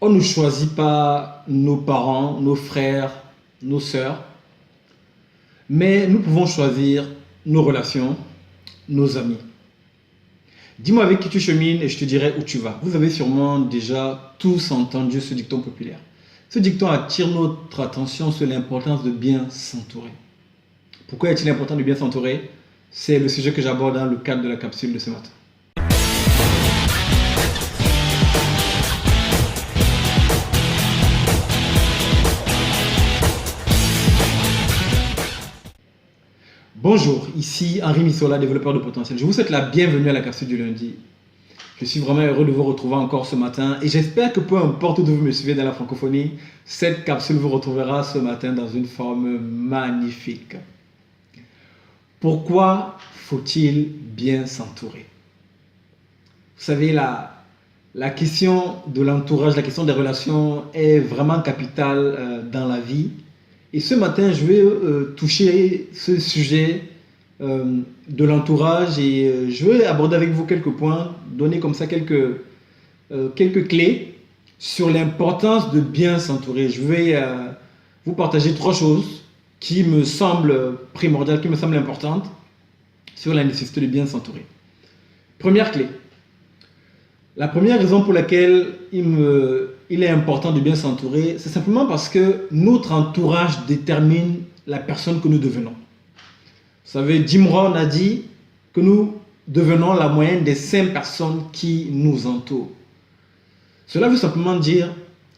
On ne choisit pas nos parents, nos frères, nos sœurs, mais nous pouvons choisir nos relations, nos amis. Dis-moi avec qui tu chemines et je te dirai où tu vas. Vous avez sûrement déjà tous entendu ce dicton populaire. Ce dicton attire notre attention sur l'importance de bien s'entourer. Pourquoi est-il important de bien s'entourer? C'est le sujet que j'aborde dans le cadre de la capsule de ce matin. Bonjour, ici Henri Missola, développeur de potentiel. Je vous souhaite la bienvenue à la capsule du lundi. Je suis vraiment heureux de vous retrouver encore ce matin et j'espère que peu importe où vous me suivez dans la francophonie, cette capsule vous retrouvera ce matin dans une forme magnifique. Pourquoi faut-il bien s'entourer? Vous savez, la question de l'entourage, la question des relations est vraiment capitale dans la vie. Et ce matin, je vais toucher ce sujet de l'entourage et je vais aborder avec vous quelques points, donner comme ça quelques clés sur l'importance de bien s'entourer. Je vais vous partager 3 choses qui me semblent primordiales, qui me semblent importantes sur la nécessité de bien s'entourer. Première clé. La première raison pour laquelle il est important de bien s'entourer, c'est simplement parce que notre entourage détermine la personne que nous devenons. Vous savez, Jim Rohn a dit que nous devenons la moyenne des 5 personnes qui nous entourent. Cela veut simplement dire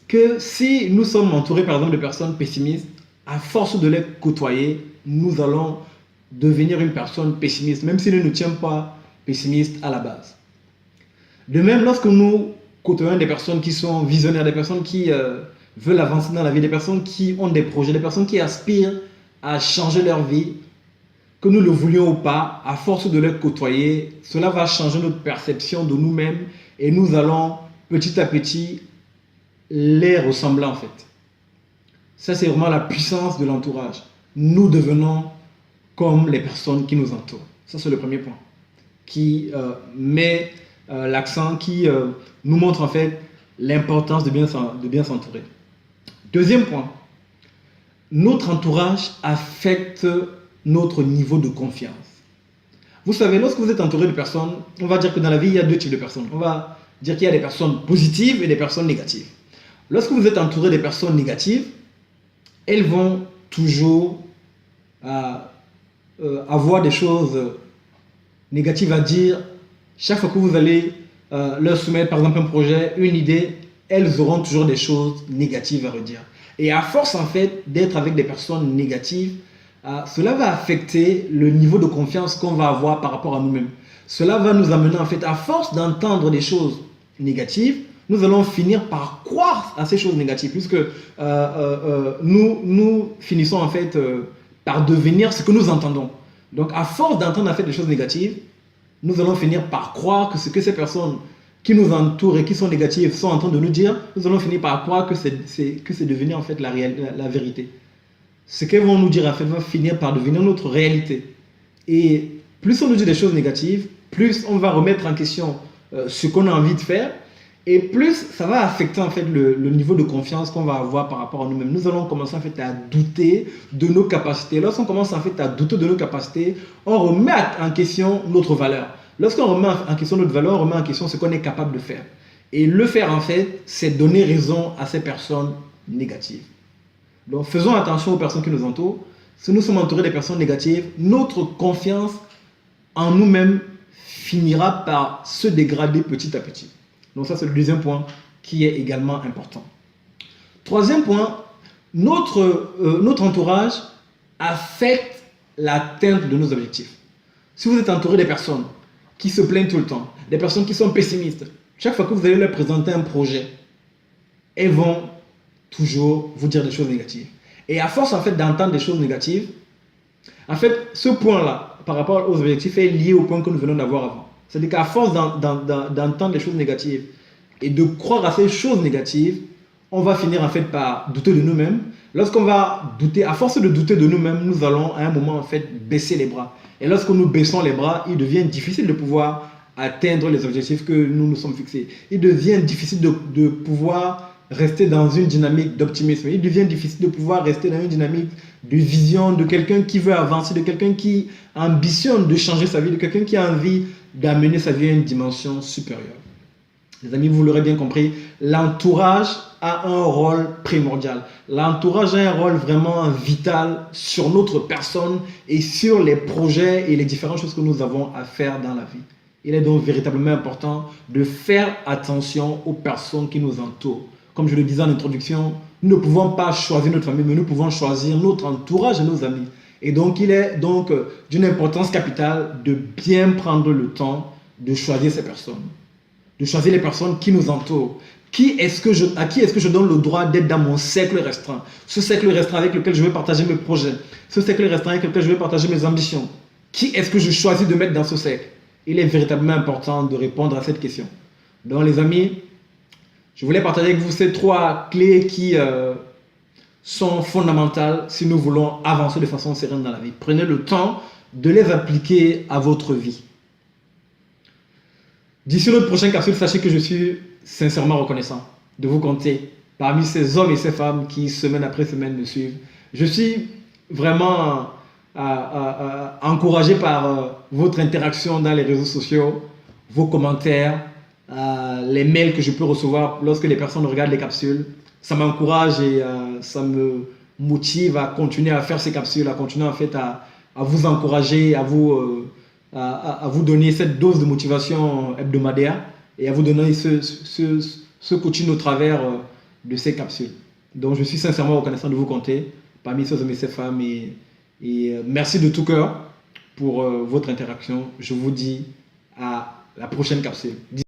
que si nous sommes entourés par exemple de personnes pessimistes, à force de les côtoyer, nous allons devenir une personne pessimiste, même si nous ne sommes pas pessimistes à la base. De même, lorsque nous côtoyons des personnes qui sont visionnaires, des personnes qui veulent avancer dans la vie, des personnes qui ont des projets, des personnes qui aspirent à changer leur vie, que nous le voulions ou pas, à force de les côtoyer, cela va changer notre perception de nous-mêmes et nous allons petit à petit les ressembler en fait. Ça, c'est vraiment la puissance de l'entourage. Nous devenons comme les personnes qui nous entourent. Ça, c'est le premier point qui met l'accent, qui nous montre en fait l'importance de bien s'entourer. Deuxième point, notre entourage affecte notre niveau de confiance. Vous savez, lorsque vous êtes entouré de personnes, on va dire que dans la vie, il y a 2 types de personnes. On va dire qu'il y a des personnes positives et des personnes négatives. Lorsque vous êtes entouré des personnes négatives, elles vont toujours avoir des choses négatives à dire. Chaque fois que vous allez leur soumettre par exemple un projet, une idée, elles auront toujours des choses négatives à redire. Et à force en fait d'être avec des personnes négatives, cela va affecter le niveau de confiance qu'on va avoir par rapport à nous-mêmes. Cela va nous amener en fait, à force d'entendre des choses négatives, nous allons finir par croire à ces choses négatives, puisque nous finissons en fait par devenir ce que nous entendons. Donc à force d'entendre en fait des choses négatives, nous allons finir par croire que ce que ces personnes qui nous entourent et qui sont négatives sont en train de nous dire, nous allons finir par croire que c'est devenu en fait la vérité. Ce qu'elles vont nous dire en fait va finir par devenir notre réalité. Et plus on nous dit des choses négatives, plus on va remettre en question ce qu'on a envie de faire, et plus ça va affecter en fait le niveau de confiance qu'on va avoir par rapport à nous-mêmes. Nous allons commencer en fait à douter de nos capacités. Lorsqu'on commence en fait à douter de nos capacités, on remet en question notre valeur. Lorsqu'on remet en question notre valeur, on remet en question ce qu'on est capable de faire. Et le faire en fait, c'est donner raison à ces personnes négatives. Donc faisons attention aux personnes qui nous entourent. Si nous sommes entourés des personnes négatives, notre confiance en nous-mêmes finira par se dégrader petit à petit. Donc ça, c'est le deuxième point qui est également important. Troisième point, notre entourage affecte l'atteinte de nos objectifs. Si vous êtes entouré des personnes qui se plaignent tout le temps, des personnes qui sont pessimistes, chaque fois que vous allez leur présenter un projet, elles vont toujours vous dire des choses négatives. Et à force en fait d'entendre des choses négatives, en fait, ce point-là, par rapport aux objectifs, est lié au point que nous venons d'avoir avant. C'est-à-dire qu'à force d'entendre des choses négatives et de croire à ces choses négatives, on va finir en fait par douter de nous-mêmes. Lorsqu'on va douter, à force de douter de nous-mêmes, nous allons à un moment en fait baisser les bras. Et lorsque nous baissons les bras, il devient difficile de pouvoir atteindre les objectifs que nous nous sommes fixés. Il devient difficile de pouvoir rester dans une dynamique d'optimisme. Il devient difficile de pouvoir rester dans une dynamique de vision, de quelqu'un qui veut avancer, de quelqu'un qui ambitionne de changer sa vie, de quelqu'un qui a envie d'amener sa vie à une dimension supérieure. Les amis, vous l'aurez bien compris, l'entourage a un rôle primordial. L'entourage a un rôle vraiment vital sur notre personne et sur les projets et les différentes choses que nous avons à faire dans la vie. Il est donc véritablement important de faire attention aux personnes qui nous entourent. Comme je le disais en introduction, nous ne pouvons pas choisir notre famille, mais nous pouvons choisir notre entourage et nos amis. Et donc, il est donc d'une importance capitale de bien prendre le temps de choisir ces personnes, de choisir les personnes qui nous entourent. À qui est-ce que je donne le droit d'être dans mon cercle restreint? Ce cercle restreint avec lequel je vais partager mes projets, ce cercle restreint avec lequel je vais partager mes ambitions. Qui est-ce que je choisis de mettre dans ce cercle? Il est véritablement important de répondre à cette question. Donc les amis, je voulais partager avec vous ces 3 clés qui sont fondamentales si nous voulons avancer de façon sereine dans la vie. Prenez le temps de les appliquer à votre vie. D'ici notre prochaine capsule, sachez que je suis sincèrement reconnaissant de vous compter parmi ces hommes et ces femmes qui, semaine après semaine, me suivent. Je suis vraiment encouragé par votre interaction dans les réseaux sociaux, vos commentaires, les mails que je peux recevoir lorsque les personnes regardent les capsules. Ça m'encourage et ça me motive à continuer à faire ces capsules, à continuer en fait à vous encourager, à vous donner cette dose de motivation hebdomadaire et à vous donner ce coaching au travers de ces capsules. Donc je suis sincèrement reconnaissant de vous compter parmi ces hommes et ces femmes et merci de tout cœur pour votre interaction. Je vous dis à la prochaine capsule.